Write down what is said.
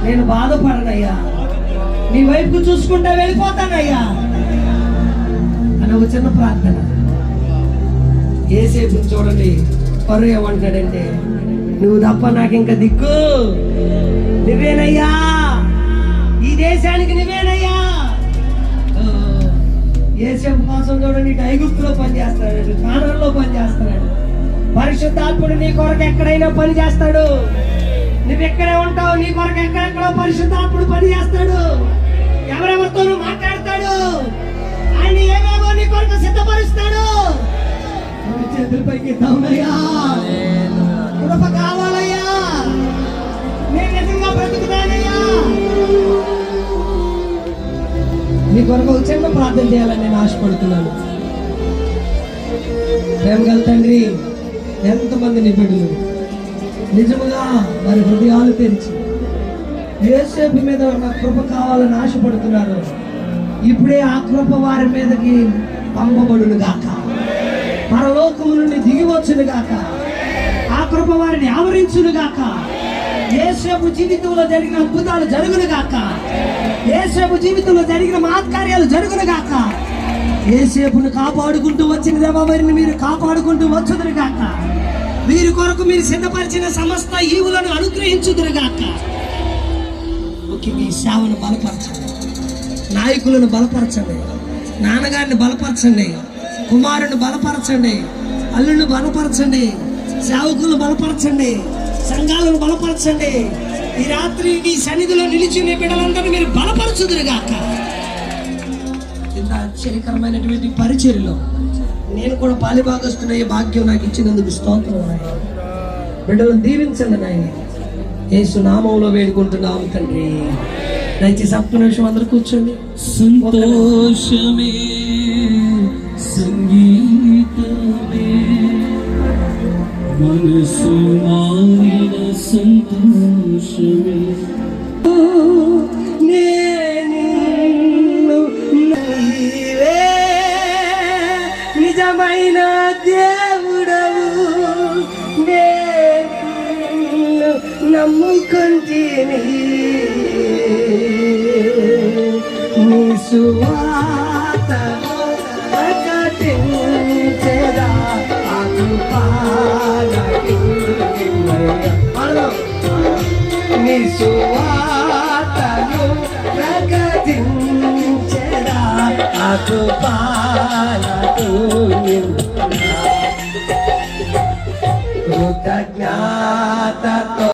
నేను బాధపడనయ్యా, నీ వైపు చూసుకుంటా వెళ్ళిపోతానయ్యా అని ఒక చిన్న ప్రార్థన. ఏసేపు చూడండి, పరు ఏమంటాడంటే, నువ్వు తప్ప నాకు ఇంకా దిక్కు నువ్వేనయ్యా, ఈ దేశానికి నువ్వేనయ్యా. ఏసేపు కోసం చూడండి, ఇటు ఐగుప్తులో పనిచేస్తాడు, ఇటు కానాన్లో పనిచేస్తాడు. పరిశుద్ధాత్ముడు నీ కొరకు ఎక్కడైనా పని చేస్తాడు. నువ్వు ఎక్కడే ఉంటావు, నీ కొరకు ఎక్కడెక్కడో పరిశుద్ధాత్ముడు పని చేస్తాడు. ఎవరెవరితోనూ మాట్లాడతాడు. ఆయన ఏమేమో నీ కొరకు సిద్ధపరుస్తాడు. చేతులపైకి ఇద్దామయ్యా, కృప కావాలయ్యా, నేను నిజంగా బ్రతుకుతానయ్యా. నీ కొరకు ఒక చిన్న ప్రార్థన చేయాలని నేను ఆశపడుతున్నాను. ప్రేమగల తండ్రి, ఎంతమంది నీ బిడ్డలు నిజముగా వారి హృదయాలు తెరిచి యేసేపు మీద ఉన్న కృప కావాలని ఆశపడుతున్నారు. ఇప్పుడే ఆ కృప వారి మీదకి పంపబడును గాక, పరలోకము నుండి దిగి వచ్చును గాక, ఆ కృప వారిని ఆవరించును గాక. యేసేపు జీవితంలో జరిగిన అద్భుతాలు జరుగును గాక, యేసేపు జీవితంలో జరిగిన మహత్కార్యాలు జరుగును గాక. యేసేపును కాపాడుకుంటూ వచ్చిన దేవారిని మీరు కాపాడుకుంటూ వచ్చుదురు గాక. వీరి కొరకు మీరు సిద్ధపరిచిన సమస్త ఈవులను అనుగ్రహించుదురు గాక. మీ సేవను బలపరచండి, నాయకులను బలపరచండి, నాన్నగారిని బలపరచండి, కుమారుని బలపరచండి, అల్లుని బలపరచండి, సేవకులను బలపరచండి, సంఘాలను బలపరచండి. ఈ రాత్రి నీ సన్నిధిలో నిలిచిన బిడ్డలందరూ మీరు బలపరచుదురుగాక. ఇంత ఆశ్చర్యకరమైనటువంటి పరిచర్యలో నేను కూడా పాలిభాగస్తున్న భాగ్యం నాకు ఇచ్చినందుకు స్తోత్రం. బిడ్డలను దీవించండి నాయన, యేసు నామములో వేడుకుంటున్నాము తండ్రి. దయచేసి ఒక్క నిమిషం అందరూ కూర్చోండి. సంతోషమే సంగీతమే మనసు మారిన సంతోషమే. నిజమైన దేవుడవు, నేను నమ్ముకుంటేనే నీ సువార్త ప్రకటించెదా. నీ సువార్తను ప్రకటించెదా, కృతజ్ఞతతో